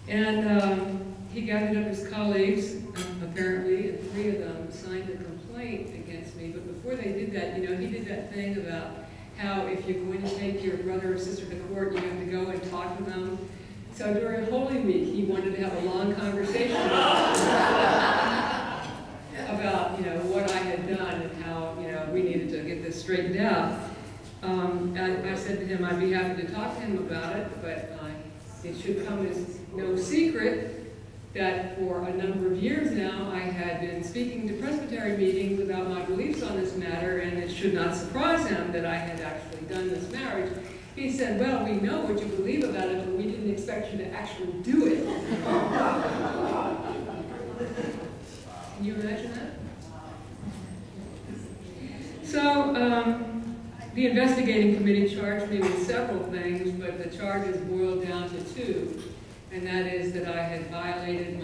And he gathered up his colleagues, apparently, and 3 of them signed a complaint against me. But before they did that, you know, he did that thing about how if you're going to take your brother or sister to court, you have to go and talk to them. So during Holy Week, he wanted to have a long conversation about, you know, what I had done and how, you know, we needed to get this straightened out. I said to him I'd be happy to talk to him about it, but it should come as no secret that for a number of years now I had been speaking to Presbyterian meetings about my beliefs on this matter, and it should not surprise him that I had actually done this marriage. He said, well, we know what you believe about it, but we didn't expect you to actually do it. Can you imagine that? So, the investigating committee charged me with several things, but the charges boiled down to 2. And that is that I had violated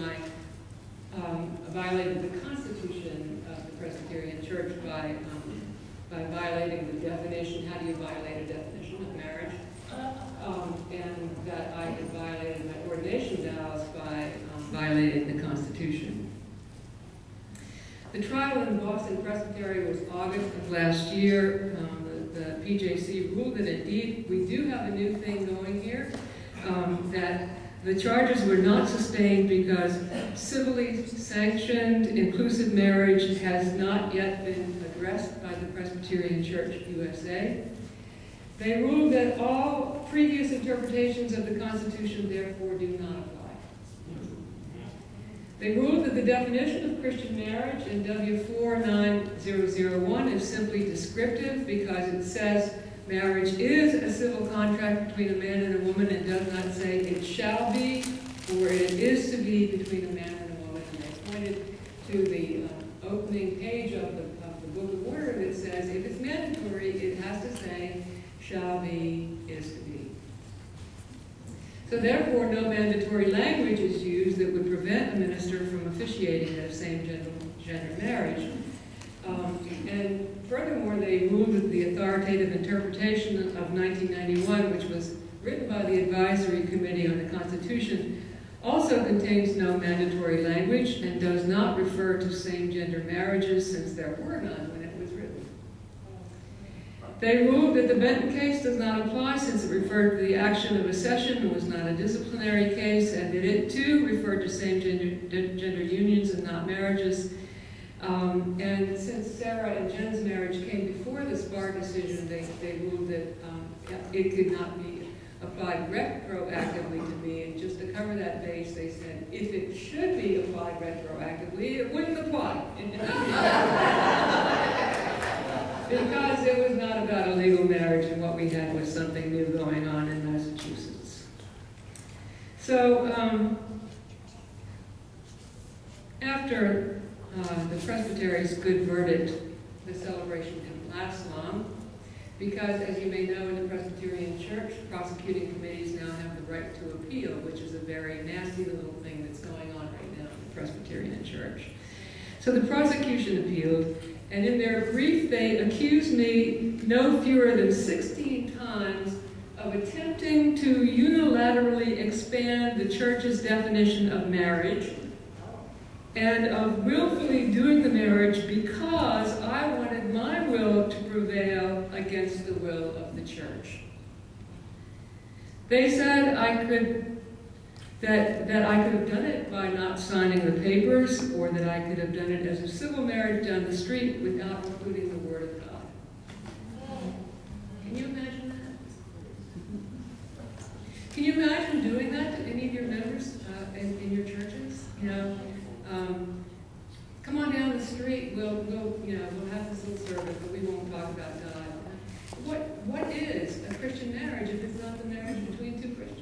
violated the Constitution of the Presbyterian Church by violating the definition. How do you violate a definition of marriage? And that I had violated my ordination vows by violating the Constitution. The trial in Boston Presbytery was August of last year. The PJC ruled that indeed we do have a new thing going here, that the charges were not sustained because civilly sanctioned inclusive marriage has not yet been addressed by the Presbyterian Church USA. They ruled that all previous interpretations of the Constitution therefore do not apply. They ruled that the definition of Christian marriage in W49001 is simply descriptive because it says marriage is a civil contract between a man and a woman and does not say it shall be or it is to be between a man and a woman. And they pointed to the opening page of the Book of Order that says if it's mandatory, it has to say shall be, is to be. So therefore, no mandatory language is used that would prevent a minister from officiating a same-gender marriage. And furthermore, they ruled that the authoritative interpretation of 1991, which was written by the Advisory Committee on the Constitution, also contains no mandatory language and does not refer to same-gender marriages since there were none when it was written. They ruled that the Benton case does not apply since it referred to the action of a session and was not a disciplinary case, and that it too referred to same-gender unions and not marriages. And since Sarah and Jen's marriage came before this bar decision, they ruled that it could not be applied retroactively to me. And just to cover that base, they said if it should be applied retroactively, it wouldn't apply. Because it was not about a legal marriage, and what we had was something new going on in Massachusetts. So after the Presbytery's good verdict, the celebration didn't last long, because as you may know, in the Presbyterian Church, prosecuting committees now have the right to appeal, which is a very nasty little thing that's going on right now in the Presbyterian Church. So the prosecution appealed, and in their brief, they accused me no fewer than 16 times of attempting to unilaterally expand the Church's definition of marriage and of willfully doing the marriage because I wanted my will to prevail against the will of the Church. They said that I could have done it by not signing the papers, or that I could have done it as a civil marriage down the street without including the Word of God. Can you imagine that? Can you imagine doing that to any of your members in your churches? You know, come on down the street. We'll have this little service, but we won't talk about God. What is a Christian marriage if it's not the marriage between two Christians?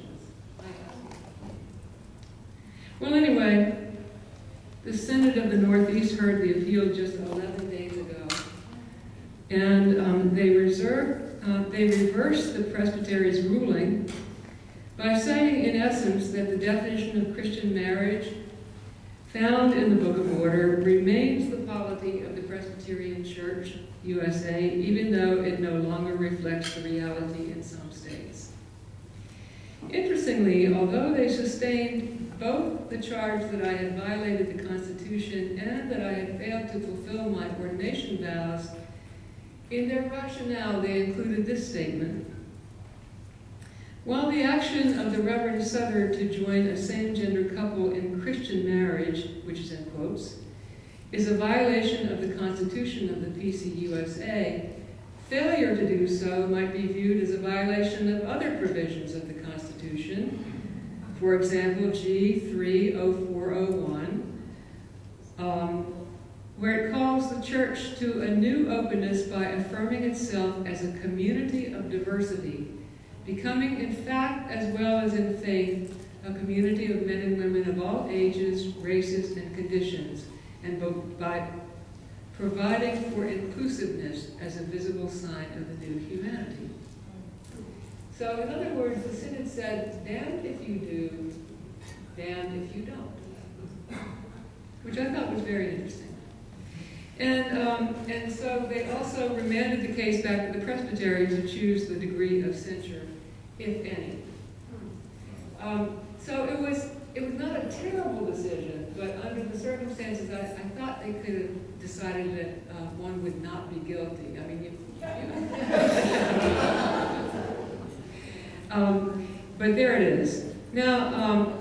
Well, anyway, the Synod of the Northeast heard the appeal just 11 days ago, and they reversed the Presbytery's ruling by saying, in essence, that the definition of Christian marriage found in the Book of Order remains the polity of the Presbyterian Church USA, even though it no longer reflects the reality in some states. Interestingly, although they sustained both the charge that I had violated the Constitution and that I had failed to fulfill my ordination vows, in their rationale they included this statement: while the action of the Reverend Southard to join a same-gender couple in Christian marriage, which is in quotes, is a violation of the Constitution of the PC USA, failure to do so might be viewed as a violation of other provisions of the Constitution. For example, G30401, where it calls the Church to a new openness by affirming itself as a community of diversity, becoming in fact as well as in faith a community of men and women of all ages, races, and conditions, and by providing for inclusiveness as a visible sign of the new humanity. So in other words, the Synod said, damned if you do, damned if you don't, which I thought was very interesting. And so they also remanded the case back to the presbytery to choose the degree of censure, if any. So it was not a terrible decision, but under the circumstances, I thought they could have decided that one would not be guilty. I mean, but there it is. Now,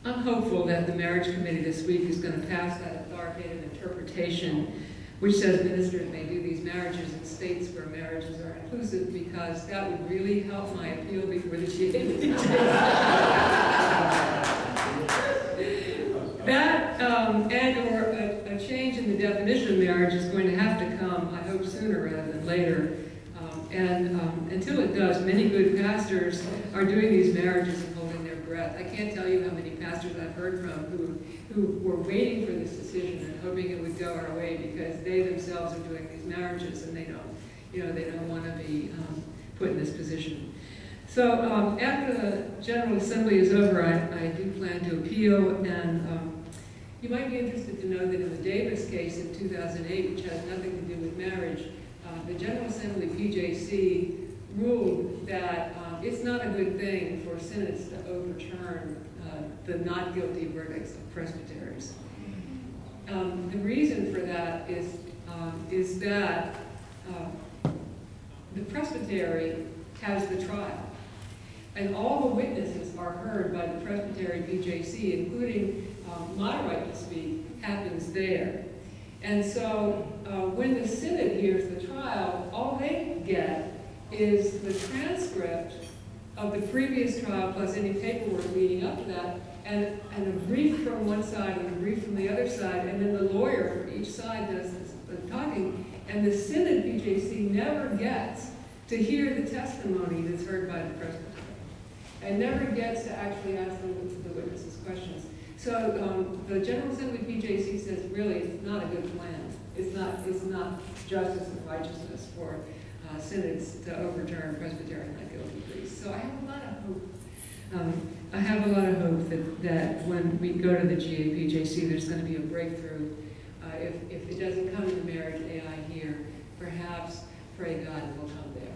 I'm hopeful that the marriage committee this week is going to pass that authoritative interpretation which says ministers may do these marriages in states where marriages are inclusive, because that would really help my appeal before the GAPJ. That and/or a change in the definition of marriage is going to have to come, I hope, sooner rather than later. Until it does, many good pastors are doing these marriages and holding their breath. I can't tell you how many pastors I've heard from who were waiting for this decision and hoping it would go our way, because they themselves are doing these marriages and they don't want to be put in this position. So after the General Assembly is over, I do plan to appeal, and you might be interested to know that in the Davis case in 2008, which has nothing to do with marriage, the General Assembly PJC ruled that it's not a good thing for synods to overturn the not guilty verdicts of presbyteries. The reason for that is that the presbytery has the trial, and all the witnesses are heard by the presbytery PJC, including my right to speak, happens there. And so when the synod hears the trial, all they get is the transcript of the previous trial plus any paperwork leading up to that, and a brief from one side and a brief from the other side, and then the lawyer for each side does the talking, and the synod PJC never gets to hear the testimony that's heard by the presbytery, and never gets to actually ask the witnesses questions. So the General Assembly PJC says, really, it's not a good plan. It's not justice and righteousness for synods to overturn Presbyterian not guilty pleas. So I have a lot of hope. I have a lot of hope that when we go to the GAPJC, there's going to be a breakthrough. If it doesn't come to marriage AI here, perhaps, pray God, it will come there.